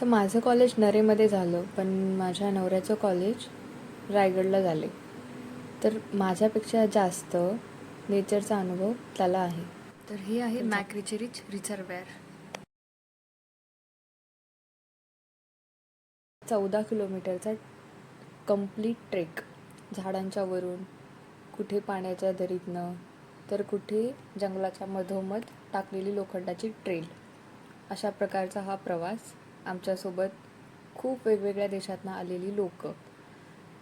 तर माझं कॉलेज नरेमध्ये झालं, पण माझ्या नवऱ्याचं कॉलेज रायगडला झाले. तर माझ्यापेक्षा जास्त नेचरचा अनुभव त्याला आहे. तर हे आहे मॅक्रिची रिच रिझर्वेअर. 14 किलोमीटरचा कंप्लीट ट्रेक, झाडांच्या वरून, कुठे पाण्याच्या दरीतनं, तर कुठे जंगलाच्या मधोमध टाकलेली लोखंडाची ट्रेल. अशा प्रकारचा हा प्रवास. आमच्यासोबत खूप वेगवेगळ्या देशातनं आलेली लोकं.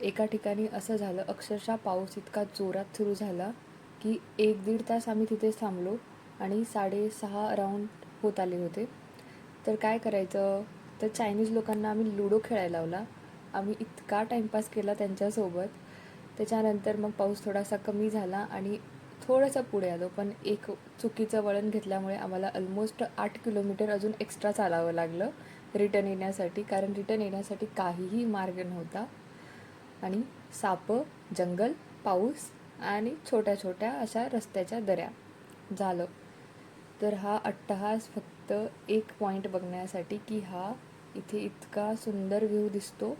एका ठिकाणी असं झालं, अक्षरशः पाऊस इतका जोरात सुरू झाला की 1-1.5 तास आम्ही तिथेच थांबलो आणि 6:30 अराऊंड होत आले होते. तर काय करायचं, तर चायनीज लोकांना आम्ही लुडो खेळायला लावला. आम्ही इतका टाईमपास केला त्यांच्यासोबत. त्याच्यानंतर मग पाऊस थोडासा कमी झाला आणि थोडंसं पुढे आलो, पण एक चुकीचं वळण घेतल्यामुळे आम्हाला ऑलमोस्ट 8 किलोमीटर अजून एक्स्ट्रा चालावं लागलं रिटर्न येण्यासाठी, कारण रिटर्न येण्यासाठी काहीही मार्ग नव्हता. आणि सापं, जंगल, पाऊस आणि छोट्या छोट्या अशा रस्त्याच्या दऱ्या झालं. तर हा अट्टहास फक्त एक पॉईंट बघण्यासाठी की हा इथे इतका सुंदर व्ह्यू दिसतो,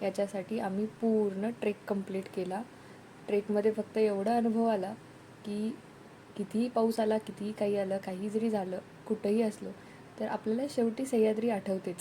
याच्यासाठी आम्ही पूर्ण ट्रेक कंप्लीट केला. ट्रेकमध्ये फक्त एवढा अनुभव आला की कितीही पाऊस आला, कितीही काही आलं, काही जरी झालं, कुठंही असलो, तर आपल्याला शेवटी सह्याद्री आठवतेच.